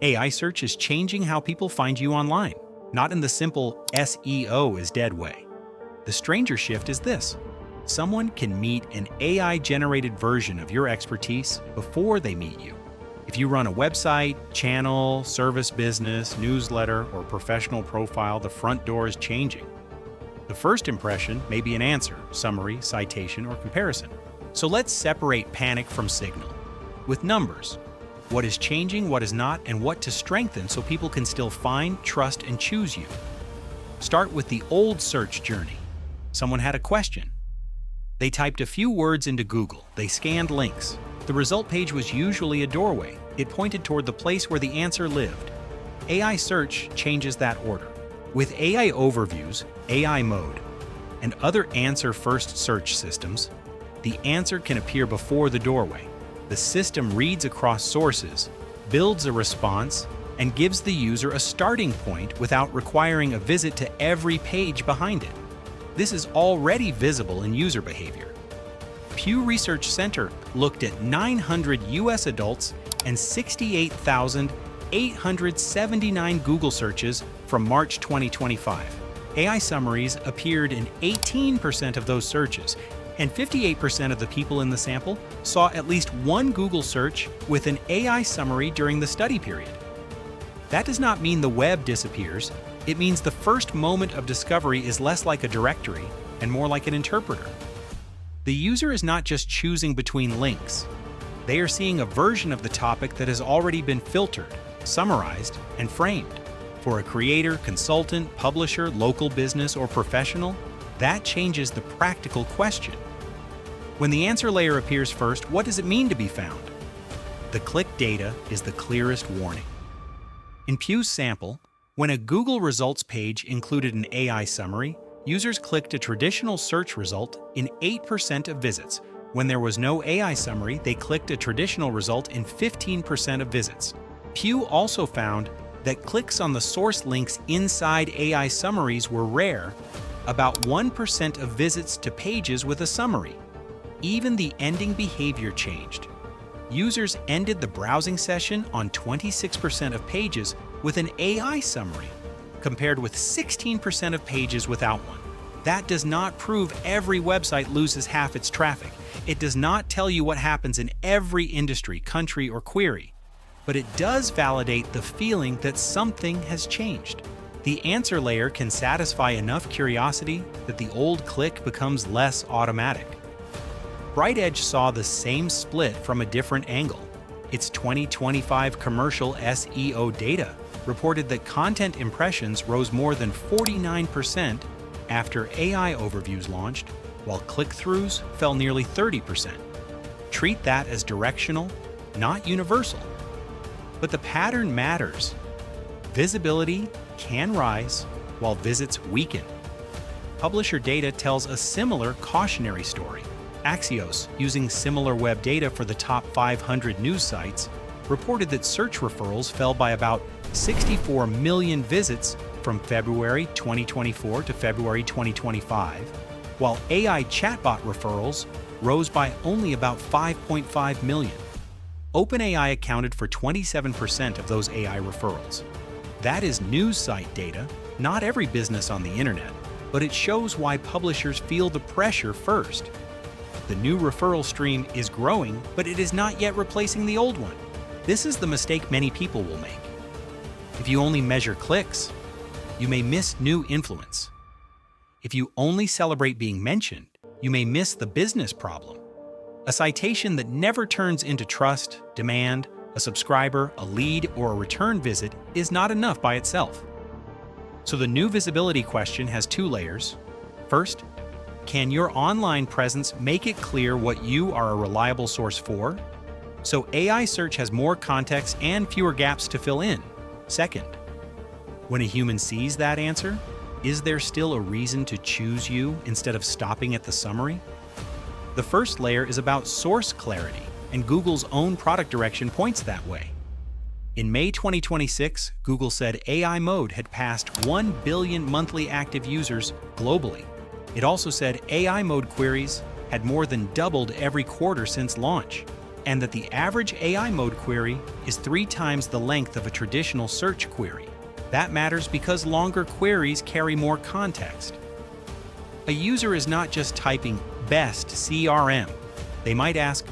AI search is changing how people find you online, not in the simple SEO is dead way. The stranger shift is this. Someone can meet an AI-generated version of your expertise before they meet you. If you run a website, channel, service business, newsletter, or professional profile, the front door is changing. The first impression may be an answer, summary, citation, or comparison. So let's separate panic from signal. With numbers, what is changing, what is not, and what to strengthen so people can still find, trust, and choose you. Start with the old search journey. Someone had a question. They typed a few words into Google. They scanned links. The result page was usually a doorway. It pointed toward the place where the answer lived. AI search changes that order. With AI overviews, AI mode, and other answer-first search systems, the answer can appear before the doorway. The system reads across sources, builds a response, and gives the user a starting point without requiring a visit to every page behind it. This is already visible in user behavior. Pew Research Center looked at 900 US adults and 68,879 Google searches from March 2025. AI summaries appeared in 18% of those searches, and 58% of the people in the sample saw at least one Google search with an AI summary during the study period. That does not mean the web disappears. It means the first moment of discovery is less like a directory and more like an interpreter. The user is not just choosing between links. They are seeing a version of the topic that has already been filtered, summarized, and framed. For a creator, consultant, publisher, local business, or professional, that changes the practical question. When the answer layer appears first, what does it mean to be found? The click data is the clearest warning. In Pew's sample, when a Google results page included an AI summary, users clicked a traditional search result in 8% of visits. When there was no AI summary, they clicked a traditional result in 15% of visits. Pew also found that clicks on the source links inside AI summaries were rare, about 1% of visits to pages with a summary. Even the ending behavior changed. Users ended the browsing session on 26% of pages with an AI summary, compared with 16% of pages without one. That does not prove every website loses half its traffic. It does not tell you what happens in every industry, country, or query. But it does validate the feeling that something has changed. The answer layer can satisfy enough curiosity that the old click becomes less automatic. BrightEdge saw the same split from a different angle. Its 2025 commercial SEO data reported that content impressions rose more than 49% after AI overviews launched, while click-throughs fell nearly 30%. Treat that as directional, not universal. But the pattern matters. Visibility can rise while visits weaken. Publisher data tells a similar cautionary story. Axios, using Similarweb data for the top 500 news sites, reported that search referrals fell by about 64 million visits from February 2024 to February 2025, while AI chatbot referrals rose by only about 5.5 million. OpenAI accounted for 27% of those AI referrals. That is news site data, not every business on the internet, but it shows why publishers feel the pressure first. The new referral stream is growing, but it is not yet replacing the old one. This is the mistake many people will make. If you only measure clicks, you may miss new influence. If you only celebrate being mentioned, you may miss the business problem. A citation that never turns into trust, demand, a subscriber, a lead, or a return visit is not enough by itself. So the new visibility question has two layers. First, can your online presence make it clear what you are a reliable source for? So AI search has more context and fewer gaps to fill in. Second, when a human sees that answer, is there still a reason to choose you instead of stopping at the summary? The first layer is about source clarity, and Google's own product direction points that way. In May 2026, Google said AI mode had passed 1 billion monthly active users globally. It also said AI mode queries had more than doubled every quarter since launch. and that the average AI mode query is 3 times the length of a traditional search query. That matters because longer queries carry more context. A user is not just typing best CRM. They might ask,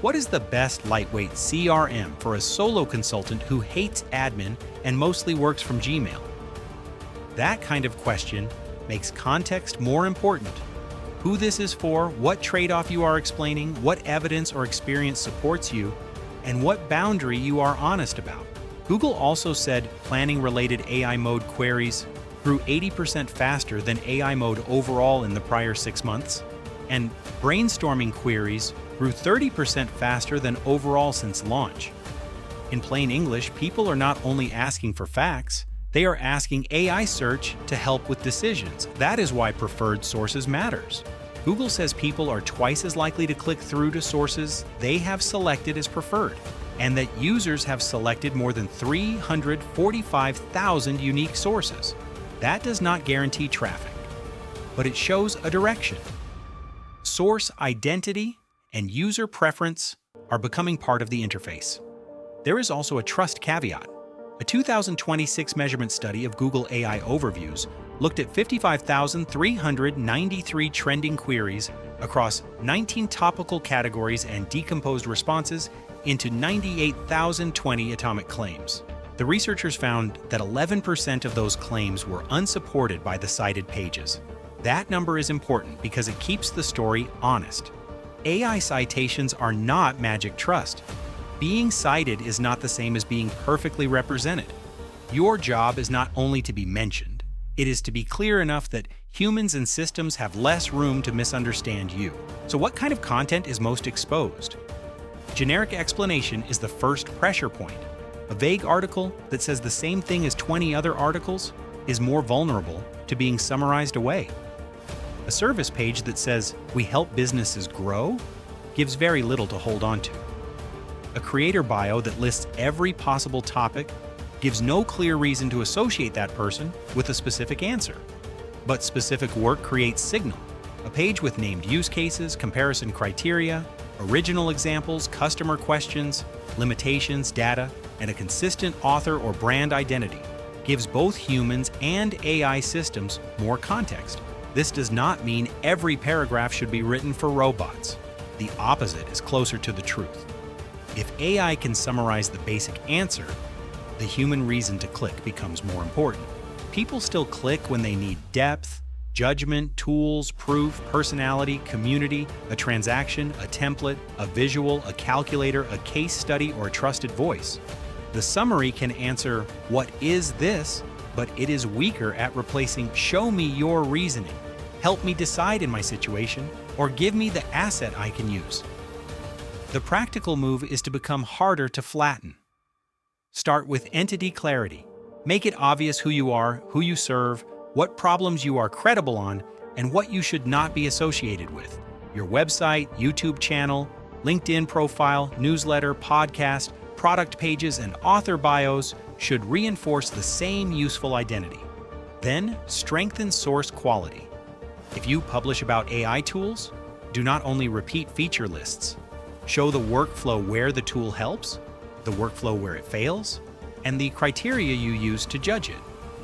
what is the best lightweight CRM for a solo consultant who hates admin and mostly works from Gmail? That kind of question makes context more important. Who this is for, what trade-off you are explaining, what evidence or experience supports you, and what boundary you are honest about. Google also said planning-related AI mode queries grew 80% faster than AI mode overall in the prior 6 months, and brainstorming queries grew 30% faster than overall since launch. In plain English, people are not only asking for facts, they are asking AI search to help with decisions. That is why preferred sources matters. Google says people are twice as likely to click through to sources they have selected as preferred, and that users have selected more than 345,000 unique sources. That does not guarantee traffic, but it shows a direction. Source identity and user preference are becoming part of the interface. There is also a trust caveat. A 2026 measurement study of Google AI overviews looked at 55,393 trending queries across 19 topical categories and decomposed responses into 98,020 atomic claims. The researchers found that 11% of those claims were unsupported by the cited pages. That number is important because it keeps the story honest. AI citations are not magic trust. Being cited is not the same as being perfectly represented. Your job is not only to be mentioned, it is to be clear enough that humans and systems have less room to misunderstand you. So what kind of content is most exposed? Generic explanation is the first pressure point. A vague article that says the same thing as 20 other articles is more vulnerable to being summarized away. A service page that says, "We help businesses grow," gives very little to hold on to. A creator bio that lists every possible topic gives no clear reason to associate that person with a specific answer. But specific work creates signal. A page with named use cases, comparison criteria, original examples, customer questions, limitations, data, and a consistent author or brand identity gives both humans and AI systems more context. This does not mean every paragraph should be written for robots. The opposite is closer to the truth. If AI can summarize the basic answer, the human reason to click becomes more important. People still click when they need depth, judgment, tools, proof, personality, community, a transaction, a template, a visual, a calculator, a case study, or a trusted voice. The summary can answer, "What is this?" but it is weaker at replacing "Show me your reasoning," "Help me decide in my situation," or "Give me the asset I can use." The practical move is to become harder to flatten. Start with entity clarity. Make it obvious who you are, who you serve, what problems you are credible on, and what you should not be associated with. Your website, YouTube channel, LinkedIn profile, newsletter, podcast, product pages, and author bios should reinforce the same useful identity. Then, strengthen source quality. If you publish about AI tools, do not only repeat feature lists. Show the workflow where the tool helps, the workflow where it fails, and the criteria you use to judge it.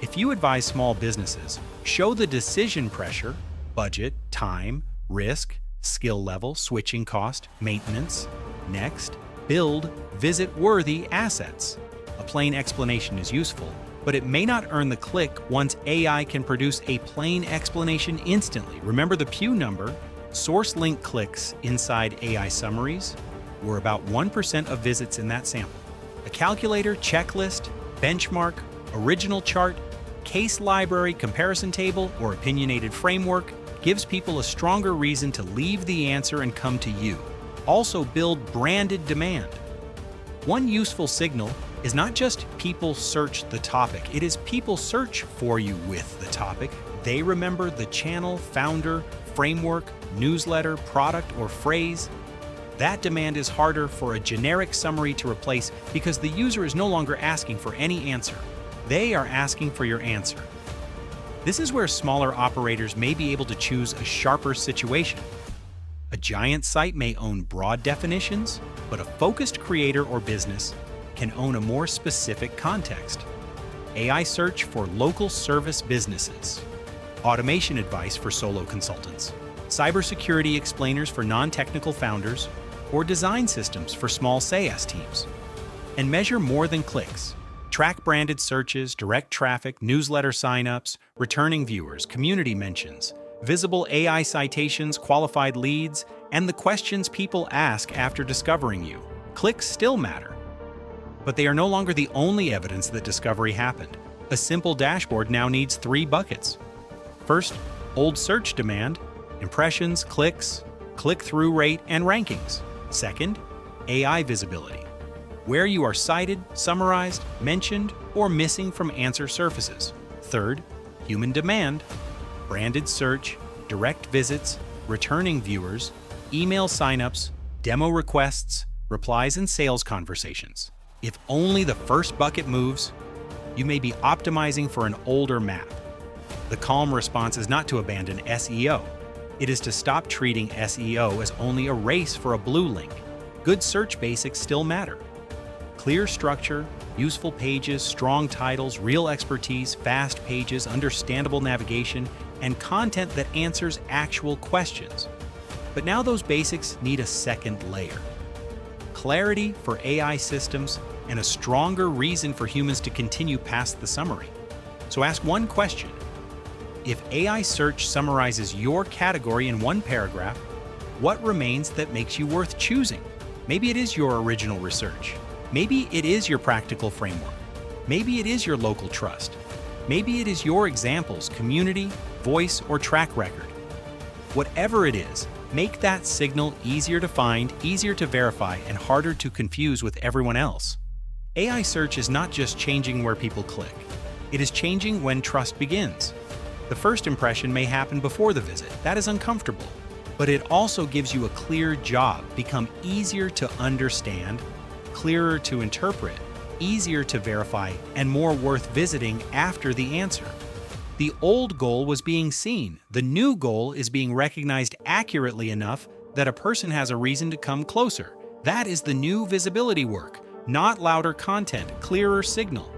If you advise small businesses, show the decision pressure, budget, time, risk, skill level, switching cost, maintenance. Next, build visit-worthy assets. A plain explanation is useful, but it may not earn the click once AI can produce a plain explanation instantly. Remember the Pew number? Source link clicks inside AI summaries were about 1% of visits in that sample. A calculator, checklist, benchmark, original chart, case library, comparison table, or opinionated framework gives people a stronger reason to leave the answer and come to you. Also build branded demand. One useful signal is not just people search the topic, it is people search for you with the topic. They remember the channel, founder, framework, newsletter, product, or phrase. That demand is harder for a generic summary to replace because the user is no longer asking for any answer. They are asking for your answer. This is where smaller operators may be able to choose a sharper situation. A giant site may own broad definitions, but a focused creator or business can own a more specific context. AI search for local service businesses. Automation advice for solo consultants. Cybersecurity explainers for non-technical founders, or design systems for small SaaS teams. And measure more than clicks. Track branded searches, direct traffic, newsletter signups, returning viewers, community mentions, visible AI citations, qualified leads, and the questions people ask after discovering you. Clicks still matter. But they are no longer the only evidence that discovery happened. A simple dashboard now needs 3 buckets. First, old search demand, impressions, clicks, click-through rate, and rankings. Second, AI visibility, where you are cited, summarized, mentioned, or missing from answer surfaces. Third, human demand, branded search, direct visits, returning viewers, email signups, demo requests, replies, and sales conversations. If only the first bucket moves, you may be optimizing for an older map. The calm response is not to abandon SEO. It is to stop treating SEO as only a race for a blue link. Good search basics still matter. Clear structure, useful pages, strong titles, real expertise, fast pages, understandable navigation, and content that answers actual questions. But now those basics need a second layer. Clarity for AI systems and a stronger reason for humans to continue past the summary. So ask one question. If AI search summarizes your category in one paragraph, what remains that makes you worth choosing? Maybe it is your original research. Maybe it is your practical framework. Maybe it is your local trust. Maybe it is your examples, community, voice, or track record. Whatever it is, make that signal easier to find, easier to verify, and harder to confuse with everyone else. AI search is not just changing where people click. It is changing when trust begins. The first impression may happen before the visit. That is uncomfortable. But it also gives you a clear job, become easier to understand, clearer to interpret, easier to verify, and more worth visiting after the answer. The old goal was being seen. The new goal is being recognized accurately enough that a person has a reason to come closer. That is the new visibility work, not louder content, clearer signal.